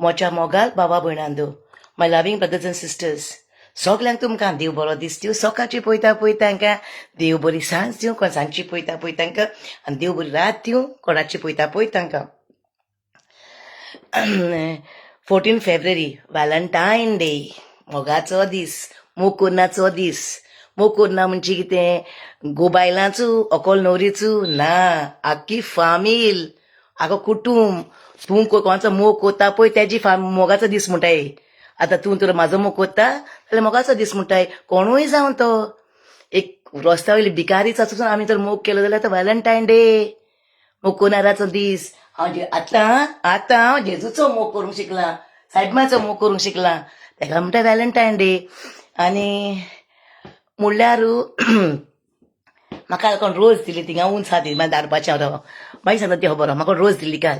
मोच्या मोगाल बाबा भयणांदो माय loving brothers and sisters सगल्यांक तुमकां देव बरो दीस दिवं सकाळची पळयता तांकां देव बरी सांज दिवं कोण सांजची पळयता तांकां आनी देव बरी रात दिवं कोणाची पळयता तांकां 14 फेब्रुवारी व्हॅलंटायन डे मोगाचो दीस मोग कोन्नाचो दीस मोग कोन्ना म्हणजे कितें गोबायलांचो अकोल न्हवरीचो ना आख्खी फामील आगो कुटुंब तूं कोणाचो मोग कोत्ता पळय तेजी मोगाचो दीस म्हणटाय आतां तूं तर म्हाजो मोग कोत्ता जाल्यार मोगाचो दीस म्हणटाय कोणूय जावन तो एक रस्त्या वयली भिकारीच आसून आमी तर मोग केलो जाल्यार तो व्हॅलंटायन डे मोग कोनाराचो दीस आतां हांव जेजूचो मोग करूंक शिकलां सायबाचो मोग करूंक शिकलां तेका म्हणटा व्हॅलंटायन डे आनी म्हणल्यार म्हाका कोण रोज दिली थिंगा उंच हात मागीर धाडपाचें हांव मागीर सांगता ती खबर म्हाका रोज दिल्ली काल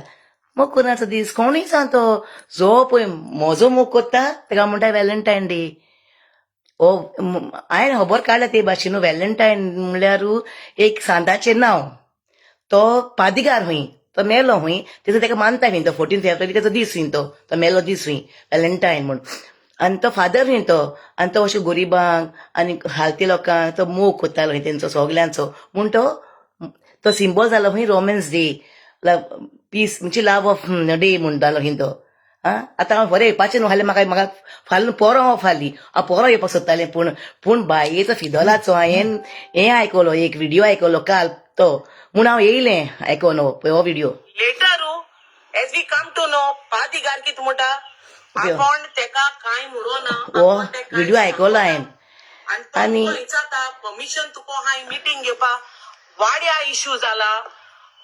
मोग कोनाचो दीस कोणूय जावन तो जो पळय म्हजो मोग कोत्ता तेका म्हणटा व्हॅलंटायन डे ओ हांवें खबर काडल्या ते भाशेन व्हॅलंटायन म्हणल्यार एक सांताचें नांव तो पादिगार हूंय तो मेलो हूंय तेजो तेका मानता हूंय तो 14 फेब्रुवारी तेजो दीस हूंय तो मेलो दीस हूंय व्हॅलंटायन म्हूण आनी तो फादर हूंय तो आनी तो अशें गरिबांक आनी हालती लोकांक तो मोग कोत्तालो हूंय तेंचो सगल्यांचो म्हूण तो सिंबल जालो हूंय रोमन्स डे पीस म्हणजे लव ऑफ डे म्हणटालो हूंय तो आतां हांव बरें येवपाचें न्हू जाल्यार म्हाका फाल्यां पोरो हांव हांव पोरो येवपाक सोदतालें पूण बायेचो फिदोलाचो हांवें हें आयकलो एक व्हिडिओ आयकलो काल तो म्हूण हांव येयलें आयकोन हो video letter as we come to know पादिगार कित म्हणटा आपण तेका कांय म्हणोना हो व्हिडिओ आयकलो हांवें आनी परमिशन तुका हांवें मिटींग घेवपाक वाड्या इश्यू जाला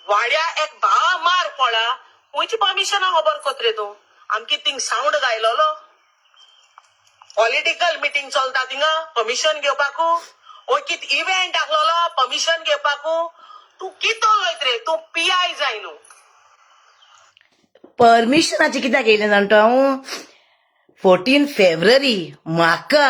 वाड्या एक भावा मार पडला खंयची परमिशन खबर कोत रे तूं आमकी थिंग साऊंड गायलोलो पॉलिटिकल मिटींग चलता थिंगा परमिशन घेवपाक ओय कित इव्हेंट आसलोलो परमिशन घेवपाक तूं कितो वयत रे तूं PI जाय न्हू परमिशनाचें कित्याक येयलें जाणटो हांव 14 फेब्रुवारी म्हाका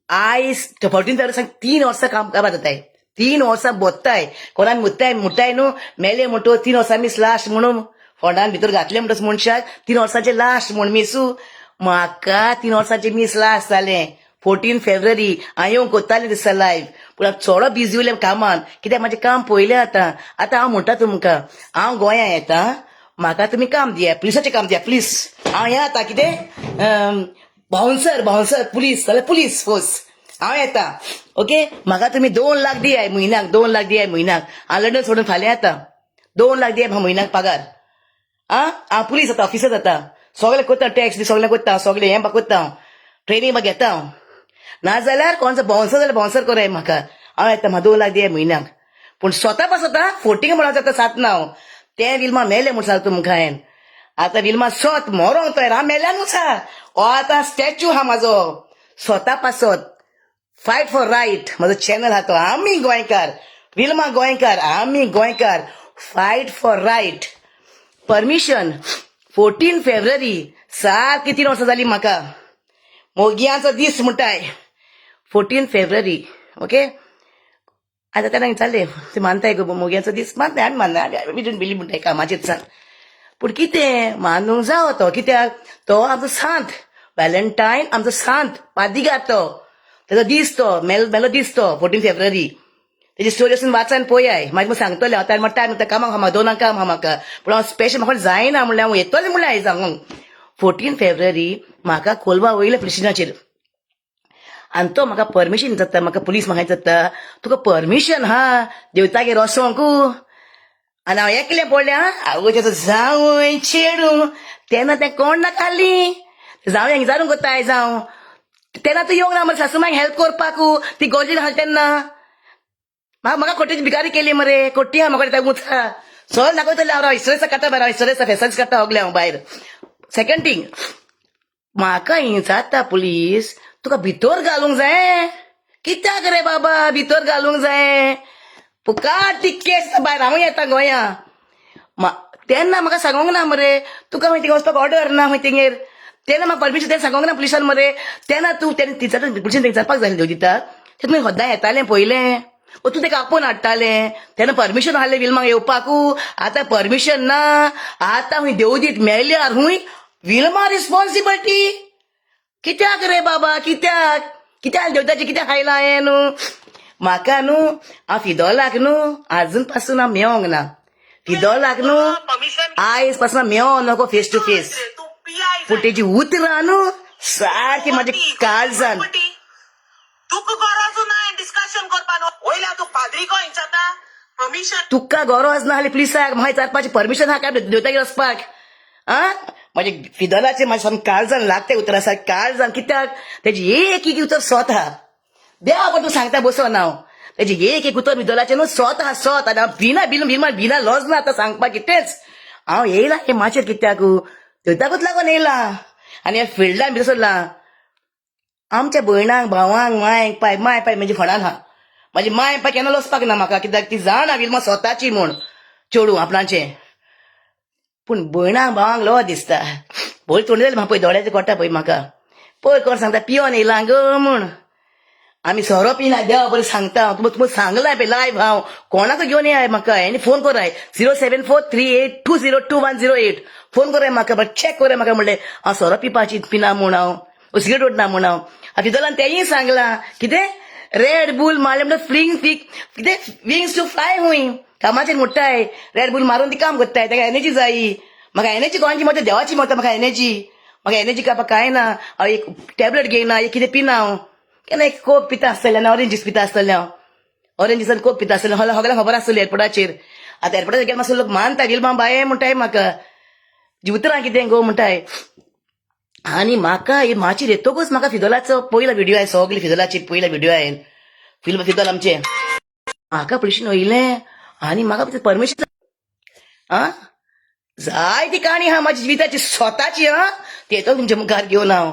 आयज 14 फेब्रुवारी 3 वर्सां काम करपा जाताय 3 वर्सां बोत्ताय कोणा मुट्टाय न्हू मेले म्हणटो 3 वर्सां मीस लास्ट म्हणून फोंडान भितर घातले म्हणटच मनशाक 3 वर्सांचे लास्ट म्हूण मिसू म्हाका 3 वर्सांचे मीस लास्ट जालें 14 फेब्रुवारी हांव येवंक कोत्तालें दिसता लायव्ह पूण हांव चोडो बिजी उरलें कामान कित्याक म्हाजें काम पयलें आतां हांव म्हणटा तुमकां हांव गोंयां येतां म्हाका तुमी काम दिया पुलिसाचें काम दिया प्लीज हांव हें आतां कितें बाउन्सर पुलीस जाल्यार पुलीस फोर्स हांव येतां ओके म्हाका तुमी 2 लाख दियाय म्हयन्याक 2 लाख दियाय म्हयन्याक हांव लंडन सोडून फाल्यां येतां 2 लाख दियाय म्हयन्याक पगार हांव पुलीस जाता ऑफिसर जाता सगळें कोत्ता टॅक्स बी सगळें कोत्ता सगळें हें कोत्ता ट्रेनींग म्हाका घेता हांव नाजाल्यार कोणचो बाउन्सर जाल्यार बाउन्सर कोराय म्हाका हांव येता म्हाका 2 लाख दियाय म्हयन्याक पूण स्वता फोटींग म्हणून जाता सात नांव तें विल्मा मेलें म्हूण सांगता तुमकां हांवें आतां विल्मा सोत मोरोंक तयार हांव मेल्यान उसा हो आतां स्टॅच्यू आहा म्हाजो स्वता पासत फायट फॉर रायट म्हाजो चॅनल आहा तो आमी गोंयकार विल्मा गोंयकार आमी गोंयकार फायट फॉर रायट परमिशन 14 फेब्रुवारी सारकी 3 वर्सां जालीं म्हाका मोगयांचो दीस म्हणटाय 14 फेब्रुवारी ओके आतां तेन्ना जालें ते मानताय गो मोगयांचो दीस मानताय आमी मानना वी डोंट बिलीव म्हणटाय कामाचेर सांग पूण कितें मानूंक जावो तो कित्याक तो आमचो सांत व्हॅलंटायन आमचो सांत पादिगार तो तेजो दीस तो मेलो दीस तो 14 फेब्रुवारी तेजी स्टोरी वचून वाचान पळयाय मागीर सांगतलें हांव टायम टायम कामाक आहा म्हाका 2 काम आहा म्हाका पूण हांव स्पेशल म्हाका जायना म्हणल्यार हांव येतलें म्हणल्यार हांवें सांगूंक 14 फेब्रुवारी म्हाका कोलवा वयले पुलीस स्टेशनाचेर आनी तो म्हाका परमिशन जाता म्हाका पुलीस म्हाका जाता तुका परमिशन हा देवतागेर वचोंक आनी हांव एकलें पडलें आवय तेजो जावय चेडू तेन्ना तें कोण नाकाली जावं हें जारून कोत्ताय जावं तेन्ना तूं येवंक ना मरे सासू मागीर हेल्प करपाक ती गरजेन आहा तेन्ना म्हाका कोट्टेची भिकारी केली मरे कोट्टी आहा म्हाका उचा सगळें दाखयतलें हांव हिस्टरेसा काडटा भायर हांव हिस्टरेसा फेसन्स काडटा होगलें हांव भायर सेकंड थिंग म्हाका हिं जाता पुलीस तुका भितर घालूंक जाय कित्याक रे बाबा भितर घालूंक जाय पुकार ती केस भायर हांव येता गोंयां तेन्ना म्हाका सांगूंक ना मरे तुका मागीर थिंगा वचपाक ऑर्डर ना मागीर थिंगेर तेन्ना म्हाका परमिशन तेन्ना सांगूंक ना पुलिसान मरे तेन्ना तूं पुलिसान विचारपाक जाय देव दिता तें तुमी सदां येतालें पयलें तूं तेका आपोवन हाडटालें तेन्ना परमिशन आहलें विल्माक येवपाक आतां परमिशन ना आतां हूंय देव दीत मेल्यार हूंय विल्मा रिस्पॉन्सिबिलिटी कित्याक रे बाबा कित्याक देवताचे कित्याक खायला हांवें न्हू म्हाका न्हू हांव फिदोलाक न्हू आजून पासून हांव मेळोंक ना फिदोलाक न्हू परमिशन आयज पासून मेळोंक नको फेस टू फेस तू पियाय पूण तेजी उतरां न्हू सारकी म्हाजे काळजान तुका गरज ना डिस्कशन करपाक वयल्या तू पाद्री को इंचाता परमिशन तुका गरज ना जाल्यार प्लीज सांग म्हाका चालपाचें परमिशन आहा काय देवतागेर वचपाक आं म्हाजे फिदोलाचें म्हाजे सामकें काळजान लागता उतरां सारकें काळजान कित्याक तेजी एक उतर स्वत देवा पण तूं सांगता बसोन हांव तेजी एक उतर फिदोलाचें न्हू स्वत आनी हांव भिना लॉज ना आतां सांगपाक कितेंच हांव येयलां हे माचेर कित्याक देवताकूच लागून येयलां आनी ह्या फिल्डान भितर सरलां आमच्या भयणांक भावांक माय पाय म्हणजे फणान आहा म्हाजी माय पाय केन्ना वचपाक ना म्हाका कित्याक ती जाणा विल्मा स्वताची म्हूण चेडूं आपणाचें पूण भयणांक भावांक लो दिसता भोय तोंड जालें म्हाका पळय दोळ्याचे कोटा पळय म्हाका पळय कोण सांगता पियोन येयलां ग म्हूण आमी सोरो पिना देवा बरें सांगता तुमकां सांगलां पळय लायव्ह हांव कोणाक घेवन येयाय म्हाका आनी फोन कराय 07438202108 फोन कराय म्हाका बट चॅक कराय म्हाका म्हणलें हांव सोरो पिवपाची पिना म्हूण हांव सिगरेट ओडना म्हूण हांव फिदोलान तेंय सांगलां कितें रेड बुल मारलें म्हणल्यार फ्लिंग कितें विंग्स टू फ्लाय हुंय कामाचेर म्हणटाय रेड बुल मारून ती काम करताय ताका एनर्जी जायी म्हाका एनर्जी कोणाची म्हणटा देवाची म्हणटा म्हाका एनर्जी कापाक कांय ना हांव एक टॅबलेट घेयना एक कितें पिना हांव केन्ना एक कोक पिता आसतलें आनी ऑरेंज ज्यूस पिता आसतलें हांव ऑरेंज ज्यूसान कोक पिता आसतलें सगळ्यांक खबर आसतली एअरपोर्टाचेर आतां एअरपोर्टाचेर गेले मातसो लोक मानता विल्मा बाये म्हणटाय म्हाका जी उतरां कितें गो म्हणटाय आनी म्हाका हे माचेर येतकूच म्हाका फिदोलाचो पयलो व्हिडिओ आयलो सगळे फिदोलाचे पयलो व्हिडिओ आयलो फिदोल आमचे म्हाका पुलिशेन वयलें आनी म्हाका परमिशन आं जाय ती काणी आहा म्हाजी जिविताची स्वताची ते तो तुमच्या मुखार घेवन हांव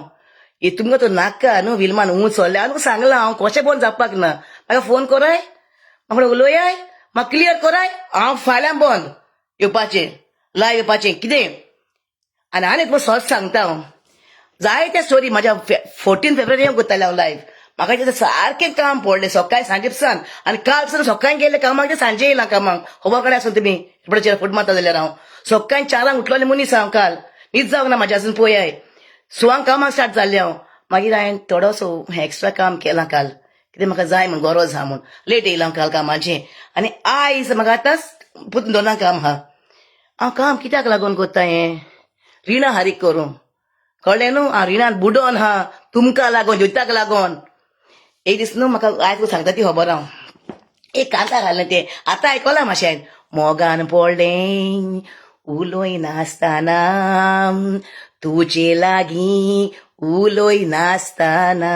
हे तुमकां तो नाका न्हू विल्मान सोडल्या हांव तुका सांगलां हांव कशें बोन जावपाक ना म्हाका फोन कराय म्हाका उलोवयाय म्हाका क्लियर कराय हांव फाल्यां बंद येवपाचें लायव्ह येवपाचें कितें आनी तुका सहज सांगता हांव जाय त्या स्टोरी म्हाज्या 14 फेब्रुवारी करतालें हांव लायव्ह म्हाका तें सारकें काम पडलें सकाळीं सांजे पसान आनी काल पसून सकाळीं गेलें कामाक ते सांजे येयलां कामाक खबर काडे आसून तुमी एअरपोर्टाचेर फूट मारता जाल्यार हांव सकाळीं 4 उठलोलें मनीस हांव काल न्हीद जावंक ना म्हाजें अजून पळयाय 6 कामाक स्टार्ट जाल्लें हांव मागीर हांवें थोडोसो एक्स्ट्रा काम केलां काल कितें म्हाका जाय म्हूण गरज आहा म्हूण लेट येयलां काल कामाचें आनी आयज म्हाका आतांच पुत 2 काम आहा हांव काम कित्याक लागून करता हें रिणा हारीक करूं कळ्ळें न्हू हांव रिणान बुडोन आहा तुमकां लागून ज्योताक लागून एक दीस न्हू म्हाका आयज सांगता ती खबर हांव एक कांता घाललें तें आतां आयकलां मातशें मोगान पडलें उलोय नासतना तुजे लागीं उलोय नासतना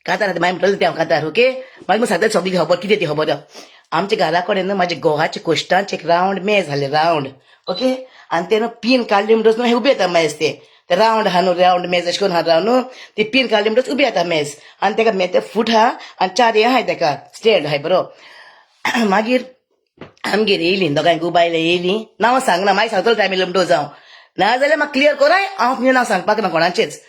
कांतार मागीर म्हणटलें तें हांव कांतार ओके मागीर सांगता सगळी खबर कितें ती खबर आमच्या घरा कडेन न्हू म्हाज्या घोवाच्या कोश्टांचे एक रावंड मेज जालें रावंड ओके आनी ते न्हू पीन काडली म्हणटच न्हू हें उबें येता मेज ते रावंड आहा न्हू रावंड मेज अशें करून आहा न्हू ती पीन काडली म्हणटच उबें येता मेज आनी ताका ते फूट आहा आनी 4 हे आहाय ताका स्टँड आहाय बरो मागीर आमगेर येयलीं दोगांय गुबायले येयलीं नांव सांगना मागीर सांगतलो टायम येयलो म्हणटो जावं नाजाल्यार म्हाका क्लियर कराय हांव तुजें नांव सांगपाक ना कोणाचेंच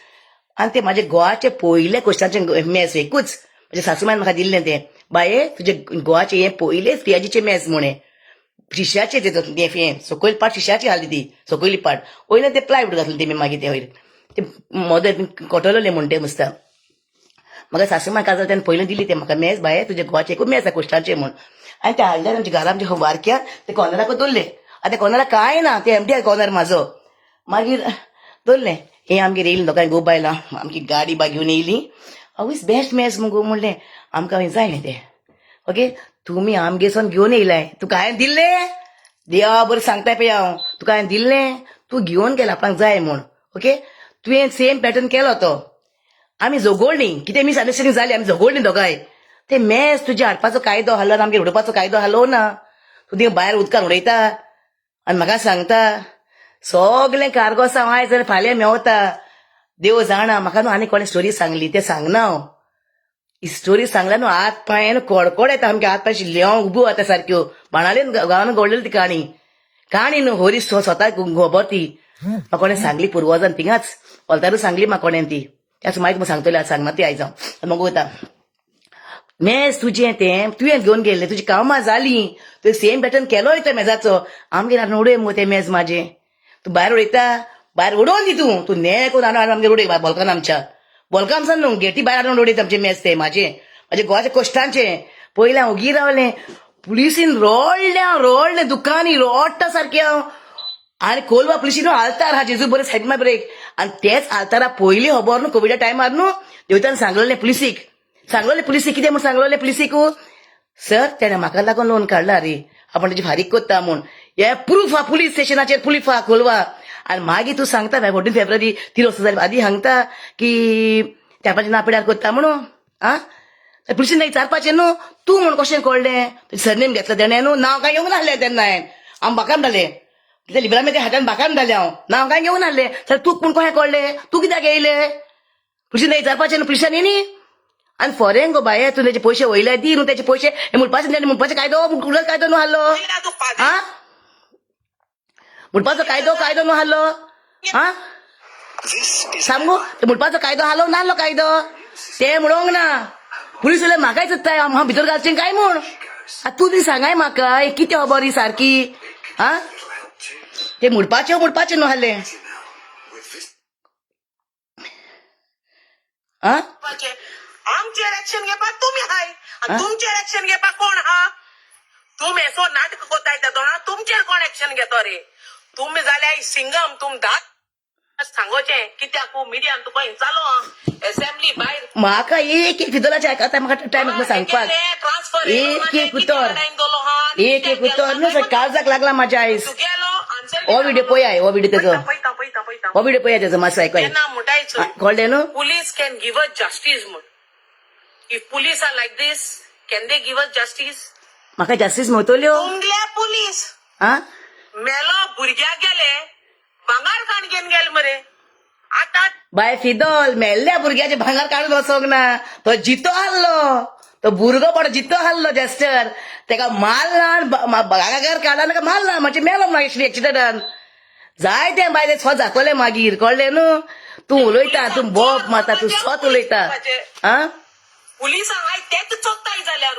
आनी ते म्हाजे गोवाचे पयले क्वेश्चनाचे मेज एकूच म्हणजे सासूमायन म्हाका दिल्लें तें बाये तुजे गोवाचे हे पयलेच पियाजीचे मेज म्हणे शिश्याचे हें सकयल पाट शिश्याची हाली ती सकयली पाट वयले ते प्लायवूड घातले तेमी मागीर ते वयर ते मदर कोटलोले म्हण ते मुस्ता म्हाका सासूमाय काजार तेन्ना पयलें दिली ते म्हाका मेज बाये तुजे गोवाचे एकूच मेज क्वेश्चनाचे म्हूण आनी ते हाडल्यार आमच्या घरा आमच्या वारक्या ते कॉर्नराक दवरले आतां त्या कॉर्नराक कांय ना ते एमटी कॉर्नर म्हाजो मागीर दवरलें हें आमगेर येयलीं दोगांय गो बायलां आमची गाडी बा घेवन येयलीं आवयस बेस्ट मेज मुगो म्हणलें आमकां हांवें जाय न्ही तें ओके तुमी आमगेसून घेवन येयलाय तुका हांवें दिल्लें देवा बरें सांगताय पळय हांव तुका हांवें दिल्लें तूं घेवन गेला आपणाक जाय म्हूण ओके तुवें सेम पॅटर्न केलो तो आमी झगडलीं कितें मिसअंडरस्टँडींग जाली आमी झगडलीं दोगांय ते मेज तुजे हाडपाचो कायदो आसलो आमगे उडोवपाचो कायदो आसलो ना तूं थिंग भायर उदकान उडयता आनी म्हाका सांगता सगलें कारगोस हांव आयज जाल्यार फाल्यां मेवता देव जाणा म्हाका न्हू आनी कोणें स्टोरी सांगली तें सांगना हांव ही स्टोरी सांगल्या न्हू हात पांयान कडकड येता सामके हात पांय शिल्ल्यो उबो जाता सारक्यो बाणालेन गांवान घडलेली ती काणी न्हू होरी स्वता खबर ती म्हाका कोणें सांगली पुर्वजान थिंगाच ऑल्तारूच सांगली म्हाका कोणें ती त्याच मागीर सांगतलें आज सांगना ती आयज हांव मगो वता मेज तुजें तें तुवें घेवन गेल्लें तुजी कामां जालीं तुवें सेम पॅटर्न केलोय त्या मेजाचो आमगेर नोडय मुगो तें मेज म्हाजें तूं भायर उडयता भायर उडोवन दी तू ने कोण हाडून आमच्या रोडे बोलकान आमच्या बोलकान आमचा न्हू गेटी भायर हाडून रोडयत आमचे मेस ते माझे गोवाचे कश्टांचे पयले हांव ओगी रावलें पुलिसीन रोडले दुकानी रोडटा सारकें हांव आनी कोलवा पुलिसीन आल्तार हा जेजू बरें सायड माय ब्रेक आनी तेच आल्तारा पयलीं खबर न्हू कोविडा टायमार न्हू देवतान सांगलेलें पुलिसीक कितें म्हूण सांगलेलें पुलिसीक सर तेणें म्हाका लागून लोन काडला रे आपण तेजी फारीक कोत्ता म्हूण हे प्रूफ हा पुलीस स्टेशनाचेर प्रूफ हा कोलवा आनी मागीर तूं सांगता 14 फेब्रुवारी 3 वर्सां जाली आदी सांगता की तेपाचें नापिड्यार कोत्ता म्हणून आं पुलिसीन विचारपाचें न्हू तूं म्हूण कशें कळ्ळें सरनेम घेतलो तेणें न्हू नांव काय घेवंक नासलें तेन्ना हांव बाकाम घालें ते लिबरामेच्या हातान बाकाम घालें हांव नांव काय घेवंक नासलें तर तूं पूण कशें कळ्ळें तूं कित्याक येयलें पुलिसीन विचारपाचें न्हू पुलिसांनी न्ही आनी फॉरेन गो बाये तूं तेजे पयशे वयले दी न्हू तेजे पयशे हे म्हणपाचे कायदो न्हू हाडलो आं म्हणपाचो कायदो न्हू हाडलो आं सांगू ते म्हणपाचो कायदो हालो नाहलो कायदो ते म्हणोंक ना पुलीस जाल्यार म्हाकाय चित्ताय हांव भितर घालचें काय म्हूण तूं ती सांगाय म्हाका कितें खबर ही सारकी आं ते म्हणपाचें न्हू हालें आं आमचेर एक्शन घेवपाक तुमी हाय आनी तुमचेर एक्शन घेवपाक कोण हा तुमी असो नाटक कोताय त्या दोना तुमचेर कोण एक्शन घेतो रे तुम्ही जाल्यार सिंगम तुम सांगोचें कित्याक मिडियान तुका हिंचालो असेंब्ली भायर म्हाका एक फिदोलाचे आतां म्हाका टायम सांगपाक ट्रान्सफर एक उतर न्हू काळजाक लागला म्हाज्या आयज हो व्हिडिओ पळया तेजो मातसो आयकय कळ्ळें न्हू police can give us justice म्हूण if police are like this can they give us justice म्हाका जस्टीस मेळटल्यो पुलीस आं मेलो भुरग्याक गेले भांगार काणगेन गेले मरे आतां बाय फिदोल मेल्ल्या भुरग्याचे भांगार काडून वचोंक ना तो जितो हारलो तो भुरगो बरो जितो हारलो जेस्टर तेका मारला भांगार काडला नाका मारला म्हणजे मेलो मागीर एक्सिडेंटान जाय तें बायले स्वत जातोलें मागीर कळ्ळें न्हू तूं उलयता तूं बोप मारता तूं स्वत उलयता आं पुलिसां हाय तेच चोत्ताय जाल्यार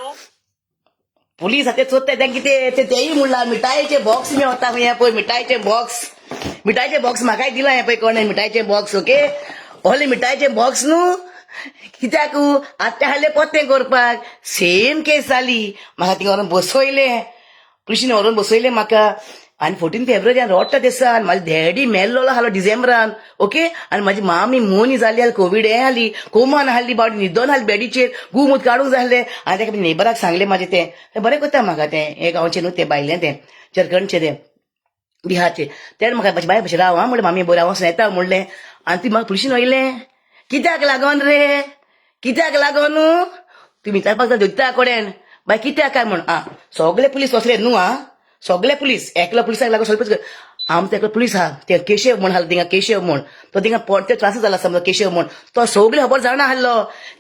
पुलीस आतां चोत्ताय तें कितें तेय म्हणला मिठायेचे बॉक्स मेळटा खंय पळय मिठायेचे बॉक्स म्हाकाय दिला हें पळय कोणें मिठायेचे बॉक्स ओके ओले मिठायेचे बॉक्स न्हू कित्याक आतां हाडले पोतें करपाक सेम केस जाली म्हाका थिंगा व्हरून बसयलें पुलिशीन व्हरून बसयलें म्हाका आनी 14 फेब्रुवारी रोडटा दिसान म्हाजो डॅडी मेल्लो हालो डिसेंबरान ओके आनी म्हाजी मामी मोनी जाली जाल्यार कोवीड हें हाली कोमान हाडली बावडी न्हिदोन हाली बेडीचेर गुमूत काडूंक जाय आसलें आनी तेका नेबराक सांगलें म्हाजें तें बरें कोत्ता म्हाका तें हे गांवचें न्हू तें भायलें तें चरकणचें तें बिहारचें तेणें म्हाका म्हाजी बाय भशेन राव म्हणलें मामी बरें हांव वचून येता म्हणलें आनी ती म्हाका पुलिशीन वयलें कित्याक लागोन रे कित्याक लागोन तुमी विचारपाक जाय दोत्ता कडेन बाय कित्याक काय म्हूण आं सगळे पुलीस वचले न्हू आं सगळे पुलीस एकलो पुलिसाक लागून सगळे आमचो एकलो पुलीस आहा ते केशव म्हूण हालो थिंगा केशव म्हूण तो थिंगा पडते त्रास जाला समजा केशव म्हूण तो सगळे खबर जाणा हाडलो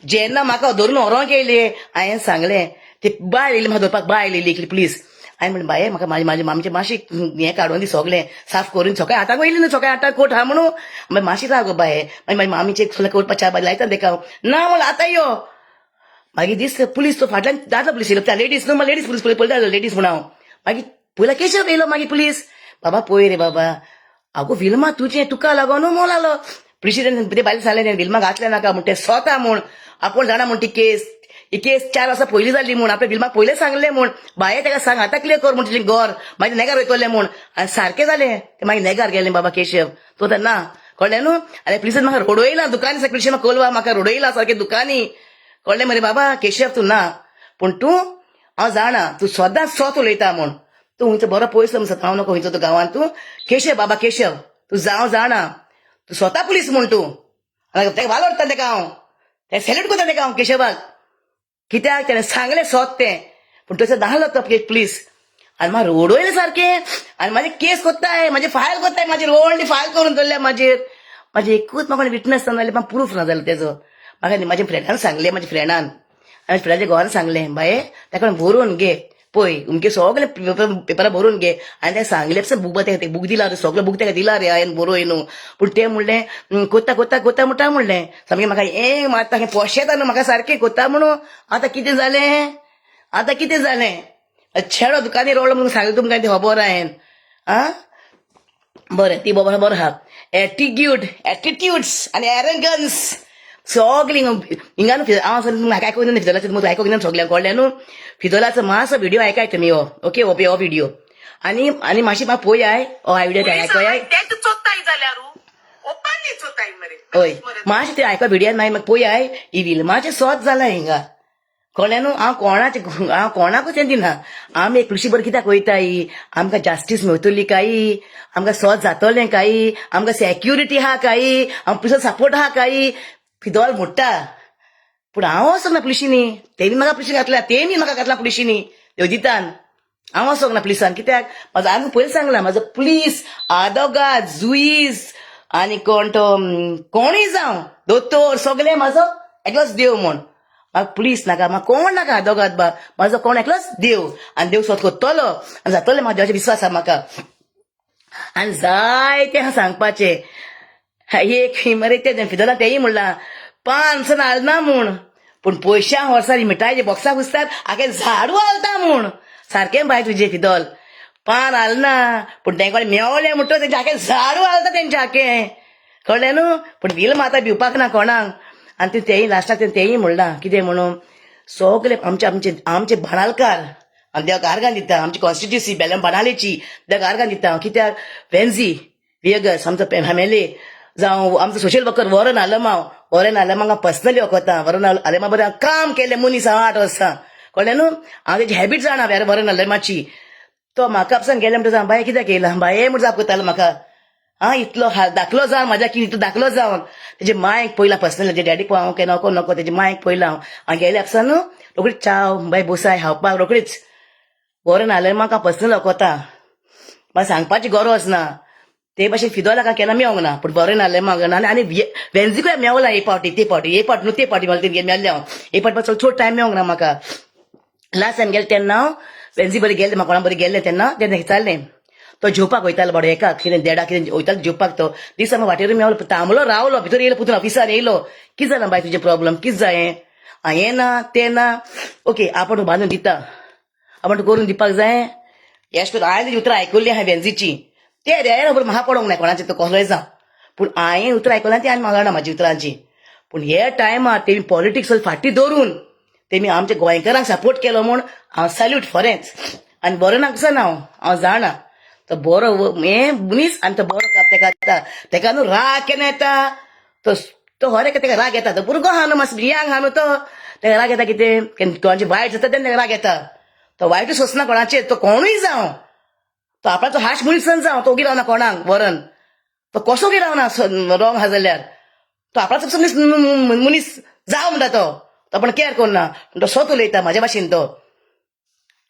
जेन्ना म्हाका धरून व्हरोंक येयले हांवें सांगलें ती बाय येयली म्हाका धरपाक बाय येयली एकली पुलीस हांवें म्हणलें बाये म्हाका म्हाजी मामीचें मातशें हें काडून दी सगळें साफ करून सकाळीं 8 वयली न्हू सकाळीं 8 कोट हा म्हणून मागीर मातशी राव गो बाये मागीर म्हाजी मामीचें सगळें करपाक च्या लायता तेका ना म्हणलें आतां यो मागीर दीस पुलीस तो फाटल्यान दादलो पुलीस येयलो त्या लेडीज न्हू लेडीज पुलीस पळयता लेडीज म्हूण हांव मागीर पयला केशव येयलो मागीर पुलीस बाबा पळय रे बाबा आगो विल्मा तुजें तुका लागून मोल आलो पुलिशेन ते बायलें सांगलें विल्मा घातलें नाका म्हूण तें स्वता म्हूण आपूण जाणा म्हूण ती केस 4 वर्सां पयलीं जाल्ली म्हूण आपल्या विल्माक पयलें सांगलें म्हूण बाये तेका सांग आतां क्लियर कर म्हूण तुजें घर मागीर नेगार वयतलें म्हूण आनी सारकें जालें ते मागीर नेगार गेलें बाबा केशव तो तर ना कळ्ळें न्हू आनी पुलिसान म्हाका रोडयला दुकानी सारकें पुलिशेन कोलवा म्हाका रोडयला सारकें दुकानी कळ्ळें मरे बाबा केशव तूं ना पूण तूं हांव जाणा तूं सदांच स्वत उलयता म्हूण तूं हुंयचो बरो पयसो म्हणून हांव नको हुंयचो तूं गांवांत तूं केशव बाबा केशव तूं जावं जाणा तूं स्वता पुलीस म्हूण तूं तेका वाल ओडटा तेका हांव तेका सॅल्यूट करता तेका हांव केशवाक कित्याक तेणें सांगलें स्वत तें पूण थंयसर धाडलो तो पुलीस आनी म्हाका रोडवयलें सारकें आनी म्हाजे केस कोत्ताय म्हाजे फायल कोत्ताय म्हाजेर व्हडली फायल करून दवरल्या म्हाजे एकूच म्हाका विटनस नाजाल्यार म्हाका प्रूफ ना जालो तेजो म्हाका म्हाज्या फ्रेंडान सांगलें म्हाज्या फ्रेंडान आनी फ्रेंडाच्या घोवान सांगलें बाये ताका बरोवन घे पळय उमके सगळे पेपरां बरोवन घे आनी तें सांगलें बूक दिला रे सगळो बूक तेका दिला रे हांवें बरोय न्हू पूण तें म्हणलें कोत्ता म्हणटा म्हणलें सामकें म्हाका हें मारता हें पोश येता न्हू म्हाका सारकें कोत्ता म्हणून आतां कितें जालें छेडो दुकानी रोवलो म्हणून सांगलें तुमकां तें खबर हांवें आं बरें ती बाबा बरो आहा एटिट्यूड्स आनी एरगन्स सगळीं हिंगा न्हू हांव सर म्हाका आयकूंक ना फिदोलाचो तुमकां आयकूंक ना सगळ्यांक कळ्ळें न्हू फिदोलाचो मातसो व्हिडिओ आयकाय तुमी हो ओके हो व्हिडिओ आनी मातशी म्हाका पळयाय हो व्हिडिओ आयकयाय तेच चोत्ताय जाल्यार ओपनली चोत्ताय मरे हय मातशें ते आयको व्हिडिओन मागीर म्हाका पळयाय ही विल्माचें सोच जालां हिंगा कळ्ळें न्हू हांव कोणाकूच तें दिना आमी एक कृषी बरें कित्याक वयताय आमकां जास्टीस मेळटली काय आमकां सोच जातलें काय आमकां सेक्युरिटी आहा काय आमकां पुलिसांचो सपोर्ट आहा काय फिदोल म्हणटा पूण हांव वचोंक ना पुलिशींनी तेणी म्हाका पुलिशीन घातल्या तेणी म्हाका घातला पुलिशींनी ह्यो दितान हांव वचोंक ना पुलिसान कित्याक म्हाजो आमी पयलीं सांगलां म्हाजो पुलीस आदोगाद जुईज आनी कोण तो कोणूय जावं दोतोर सगळें म्हाजो एकलोच देव म्हूण म्हाका पुलीस नाका म्हाका कोण नाका आदोगाद बा म्हाजो कोण एकलोच देव आनी देव स्वत कोत्तलो आनी जातलें म्हाका देवाचेर विश्वास आहा म्हाका आनी जायतें आहा सांगपाचें एक मरे ते फिदोला तेंय म्हणलां 500 हालना म्हूण पूण पयश्या वर्सां मिठायचे बॉक्सा घुसतात आगे झाडू हालता म्हूण सारकें बाय तुजें फिदोल 5 हालना पूण तेंकडे मेवलें म्हणटा तेंचे आखे झाडू हालता तेंचे आखे कळ्ळें न्हू पूण वील माता भिवपाक ना कोणाक आनी तेंय लास्टाक तेंय म्हणलां कितें म्हणून सगळे आमचे बाणालकार आनी देवाक आर्गां दिता आमची कॉन्स्टिट्युन्सी बेलम बाणालेची देवाक आर्गां दिता कित्याक वेन्झी वियगस आमचो फॅमिली जावं आमचो सोशल वर्कर वॉरन आलमांक पर्सनली वखता वॉरन आलमा बरें काम केलें मनीस 8 वर्सां कळ्ळें न्हू हांव तेजी हॅबीट जाणा वॉरन आलमाची तो म्हाका आपसान गेले म्हणटा बाय कित्याक येयला बाये म्हूण जाप करतालो म्हाका इतलो दाखलो जावन म्हाज्या की इतलो दाखलो जावन तेजे मायक पयला पर्सनल तेजे डॅडीक हांव नको नको तेजे मायक पयला हांव गेले आपसान न्हू रोखडीच चाव बाय बसाय हावपाक रोखडीच वॉरन आलमांक पर्सनल वखता म्हाका सांगपाची गरज ना ते भाशेन फिदोलाक केन्ना मेळोंक ना पूण बरें नासलें म्हाका आनी वेन्झीकूय मेवला हे पावटी ते पावटी मला ते मेळ्ळें हांव हे पावटी चड टायम मेळोंक ना म्हाका लास्ट टायम गेलें तेन्ना हांव वेन्झी बरें गेलें म्हाका कोणा बरें गेलें तेन्ना विचारलें तो जेवपाक वयतालो बाबडो एकाक कितें देडाक कितें वयतालो जेवपाक तो दिसा वाटेर मेवलो थांबलो रावलो भितर येयलो पुतून ऑफिसार येयलो कितें जालें बाय तुजें प्रॉब्लम कितें जायें हें ना तें ना ओके आपण बांदून दिता आपण करून दिवपाक जाय एश करून हांवें तेजी उतरां आयकल्लीं आहा वेन्झीची ते रेर खबर म्हाका पडोंक ना कोणाचें तो कसलोय जावं पूण हांवें उतरां आयकलां ती आनी म्हाका ना म्हाजी उतरांची पूण हे टायमार तेमी पॉलिटिक्स फाटीं दवरून तेमी आमच्या गोंयकारांक सपोर्ट केलो म्हूण हांव सॅल्यूट फरेंच आनी बरो नाका हांव जाणा तो बरो हें मनीस आनी तो बरो तेका येता तेका न्हू राग केन्ना येता तो हरेक तेका राग येता तो भुरगो आहा न्हू मातसो यंग आहा न्हू तो तेका राग येता कितें कोणाचें वायट जाता तेन्ना तेका राग येता तो वायटूच सोंसना कोणाचेर तो कोणूय जावं तो आपणाचो हाश मनीसन जावं तो ओगी रावना कोणाक वरन तो कसो ओगी रावना रॉंग आहा जाल्यार तो आपणाचो मनीस जावं म्हणटा तो आपण केअर करना तो स्वत उलयता म्हाज्या भाशेन तो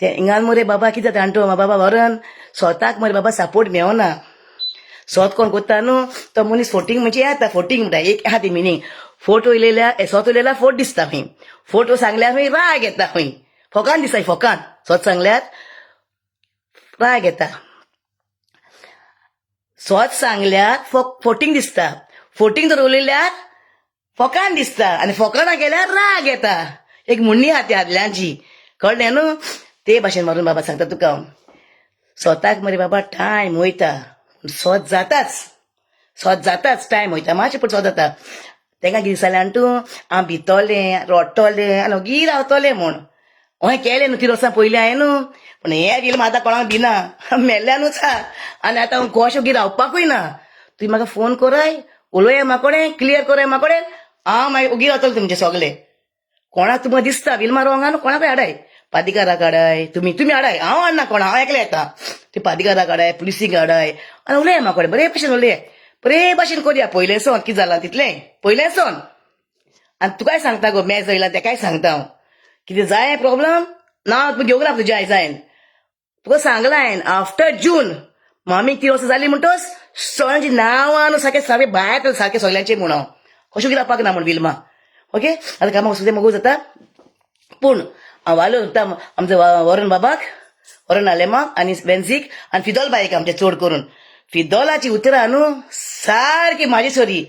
ते हिंगान मरे बाबा कितें जाता जाणटो बाबा वरन स्वताक मरे बाबा सपोर्ट मेळना स्वत कोण करता न्हू तो मनीस फोटींग म्हणजे येता फोटींग म्हणटा एक आहा ती मिनींग फोट वयलेल्या स्वत वयलेल्या फोट दिसता खंय फोटो सांगल्यार खंय राग येता खंय फोकान दिसता फोकान स्वत सांगल्यार राग येता स्वत सांगल्यार फोटींग दिसता फोटींग जर उलयल्यार फोकान दिसता आनी फोकाना गेल्यार राग येता एक म्हणणी आहा ती आदल्यांची कळ्ळें न्हू ते भाशेन मारून बाबा सांगता तुका स्वताक मरे बाबा टायम वयता स्वत जाताच टायम वयता मातशें पूण स्वत जाता तेका कितें दिसतालें तूं हांव भितोलें रडटलें आनी ओगी रावतलें म्हूण हय केलें न्हू 3 वर्सां पयलीं हांवें न्हू पूण हें गेलें आतां कोणाक दिना मेल्ल्यानूच आहा आनी आतां हांव गोश ओगी रावपाकूय ना तुमी म्हाका फोन कराय उलोय म्हाकोडें क्लियर कराय म्हाकोडें हांव मागीर ओगी रावतलें तुमचें सगळें कोणाक तुमकां दिसता विलमा रोंगा न्हू कोणाकूय हाडाय पादिकाराक हाडाय तुमी हाडाय हांव हाडना कोणा हांव एकलें येता ती पादिकाराक हाडाय पुलिसीक हाडाय आनी उलया म्हाकोडें बरे भशेन उलया बरे भाशेन करया पयलें सोन कितें जालां तितलें पयलें सोन आनी तुकाय सांगता गो मॅच जायला तेकाय सांगता हांव कितें जाय प्रॉब्लम ना तुका घेवंक ना तुज्या आयजायन तुका सांगलां हांवें आफ्टर जून मामीक 3 वर्सां जालीं म्हणटोच सगळ्यांची नांवां न्हू सारकें सारकें भायर सारकें सगळ्यांचें म्हूण हांव कशें रावपाक ना म्हूण विलमा ओके आतां कामाक सुद्दां मगो जाता पूण हांव वालो उरता आमचो वरण बाबाक वरण आलेमाक आनी वेन्झीक आनी फिदोल बायक आमचें चड करून फिदोलाची उतरां न्हू सारकी म्हाजी सोरी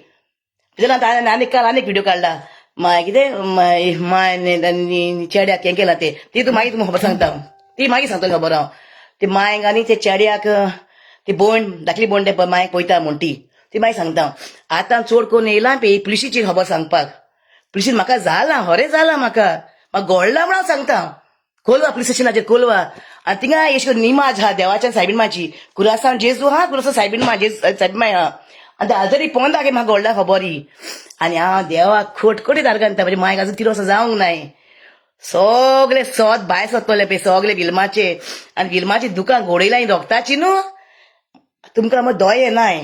फिदोलान आनीक काल आनीक व्हिडिओ काडला कितें माय चेड्याक हें केलां ती तूं मागीर तुमकां खबर सांगता ती मागीर सांगतलें खबर हांव ते मायक आनी ते चेड्याक ती बोंड धाकली बोंड ते माय पळयता म्हण ती मागीर सांगता आतां चोड करून येयला पुलिशीची खबर सांगपाक पुलिशीन म्हाका जाला हरे जाला म्हाका गोडला म्हण हांव सांगता कोलवा पुलीस स्टेशनाचेर कोलवा आनी थिंगा एश निमाज हा देवाच्या सायबीन माची कुरासांव जेजू हा कुरासांव सायबीन मा सायबीन माय हा आनी आजरी पोंदा गे म्हाका गोडला खबर ही आनी हांव देवाक खोटकोटी दारगांता म्हणजे मायक आजून 3 वर्सां जावंक नाय सगळे सोत भायर सोदतले पळय सगळे गिलमाचे आनी गिलमाची दुकान घोडयला रोगताची न्हू तुमकां मग दोळे नाय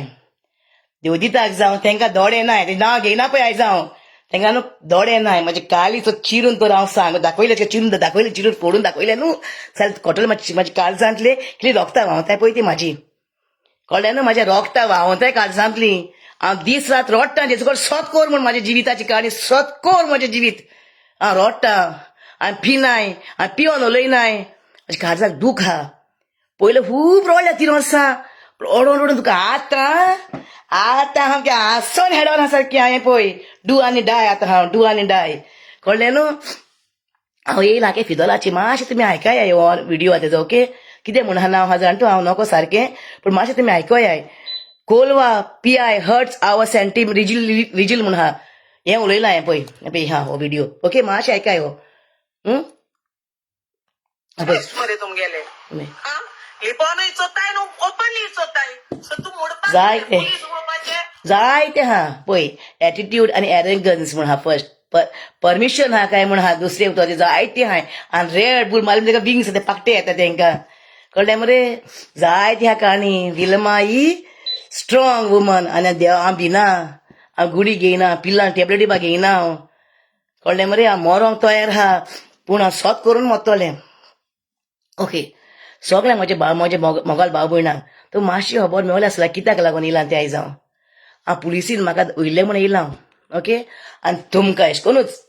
देव दिताक जावं तांकां दोळे नाय ते नांव घेयना पळय आयज हांव तांकां न्हू दोळे नाय म्हाजे काळीचो चिरून तर हांव सांग दाखयले चिरून दाखयले चिरून फोडून दाखयले न्हू जाल्यार खोटल म्हाजी काळजांतले कितली रोगता व्हांवताय पळय ती म्हाजी कळ्ळें न्हू म्हाज्या रोगता व्हांवताय काळजांतली हांव दीस रात रोडटा जेचो कोण सत कोर म्हूण म्हाज्या जिविताची काणी सत कोर म्हजें जिवीत हांव रोडटा हांवें पिनाय हांवें पिवन उलयनाय म्हाज्या काळजाक दूख हा पयलें खूब रोडल्या 3 वर्सां ओडून ओडून तुका आतां हांव हांसोन हेडोन आसा सारकी हांवें पळय डू आनी डाय आतां हांव डू आनी डाय कळ्ळें न्हू हांव येयलां के फिदोलाची मातशें तुमी आयकाय हो व्हिडियो तेजो ओके कितें म्हण हा नांव हा जाणटो हांव नको सारकें पूण मातशें तुमी आयकोयाय कोलवा PI हर्ट्स आवर सेंटीम रिजील म्हण हा हें उलयलां हांवें पळय हा हो व्हिडियो ओके मातशें आयकाय हो मरे तुमगेले लिपोनूय चोताय न्हू ओपनली चोताय सो तूं मुडपाक जायते पुलीस उडोवपाचें जायते हा पळय एटिट्यूड आनी एरेगन्स म्हण हा फर्स्ट परमिशन हा काय म्हण हा दुसरे उतराचे जायते हाय आनी रेड बुल मारून ताका विंग्स ते पाकटे येता तांकां कळ्ळें मरे जायती हा काणी विल्मा ही स्ट्रॉंग वुमन आनी देव हांव भिना हांव गुडी घेयना पिल्लां टॅबलेटी बा घेयना हांव कळ्ळें मरे हांव मरोंक तयार हा पूण हांव सोत करून मरतलें ओके सगळ्यांक म्हजे मोगाल भाव भयणांक तो मातशी खबर मेवली आसला कित्याक लागून येयलां तें आयज हांव पुलिसीन म्हाका उरलें म्हण येयलां ओके आनी तुमकां एश कोन्नूच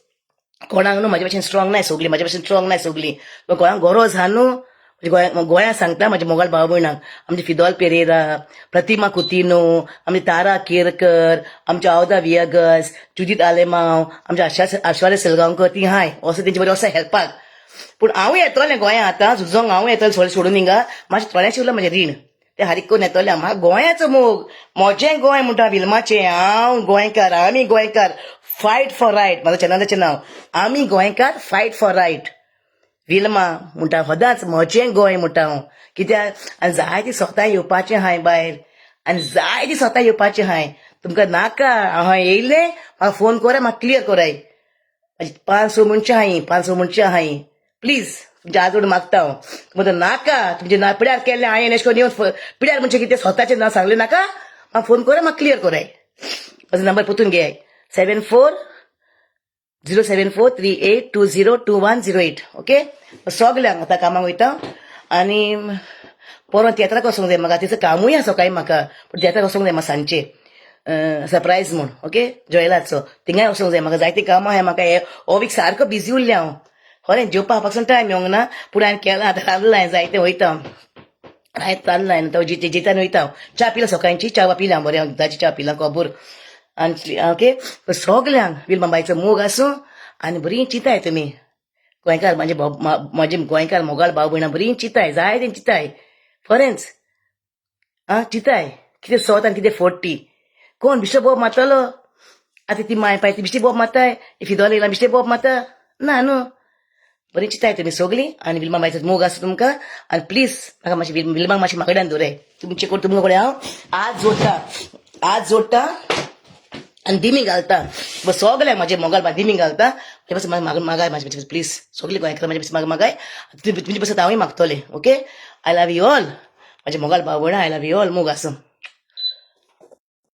कोणाक न्हू म्हाजे भशेन स्ट्रॉंग नाय सगलीं म्हाजे भशेन स्ट्रॉंग नाय सगलीं गोंयांक गरज हा न्हू गोंयांक सांगता म्हाजे मोगाल भाव भयणांक आमचे फिदोल पेरेरा प्रतिमा कुतिनो आमचे तारा केरकर आमचे आवदा वियगस जुदीत आलेमांव आमचे आश्वाले सेलगांवकर ती हाय असो तेंचे बरें असो हेल्पाक पूण हांवूय येतलें गोंयांत आतां झुजोंक हांवूय येतलें सोडून सोडून हिंगा मातशें थोड्याशें उरलां म्हजें रीण तें हारीक करून येतलें म्हाका गोंयाचो मोग म्हजें गोंय म्हणटा विल्माचें हांव गोंयकार आमी गोंयकार फायट फॉर रायट म्हाजो चॅनलाचें नांव आमी गोंयकार फायट फॉर रायट विल्मा म्हणटा सदांच म्हजें गोंय म्हणटा हांव कित्याक आनी जायतीं स्वता येवपाचें हाय भायर आनी जायतीं स्वता येवपाचें हाय तुमकां नाका हांव येयलें म्हाका फोन कराय म्हाका क्लियर कराय 500 मनशां हाय प्लीज तुमच्या आजोड मागता हांव तुमकां नाका तुमचे पिड्यार केल्लें हांवें एशें करून येवन पिड्यार म्हणजे कितें स्वताचें नांव सांगलें नाका म्हाका फोन कराय म्हाका क्लियर कराय म्हजो नंबर पोतून घेयाय 74074382021008 ओके सगल्यांक आतां कामाक वयता आनी परत तियात्राक वचोंक जाय म्हाका तिचें कामूय आसा सकाळीं म्हाका पूण तियात्राक वचोंक जाय म्हाका सांजचें सरप्रायज म्हूण ओके ज्वेलर्सचो थिंगाय वचोंक जाय म्हाका जायतीं कामां आहाय म्हाका हो वीक सारको बिजी उरलें हांव खरें जेवपाक पासून टायम मेळोंक ना पूण हांवें केलां आतां रांदलां हांवें जायतें वयता रांदलां हांवें तो जितान वयता हांव च्या पिलां सकाळची च्या पिलां बरें हांव दुदाची च्या पिलां कोबूर आनी ओके सगल्यांक विल्मा बाईचो मोग आसूं आनी बरीं चिंताय तुमी गोंयकार म्हाजे गोंयकार मोगाळ भाव भयणां बरीं चिंताय जायतें चिंताय खरेंच चिंताय कितें सोत आनी कितें फोडटी कोण बिश्टे बोब मारतलो आतां ती माय पाय ती बिश्टी बोब मारताय फिदोल येयला बिश्टे बोब मारता ना न्हू बरीं चिंताय तुमी सगलीं आनी विल्मा बाईचो मोग आसा तुमकां आनी प्लीज म्हाका मातशें विल्माक मातशें म्हाका कडेन दवराय तुमचे तुमचे कडेन हांव आज जोडटा आनी दिमी घालता सगल्यांक म्हाजे मोगाल बा दिमी घालता ते पासून मागाय म्हाजे प्लीज सगळीं गोंयकार म्हाजे पासून मागाय तुमचे पासून हांवूय मागतलें okay I love you all म्हाजे मोगाल भाव भयणां आय लव यू ऑल मोग आसूं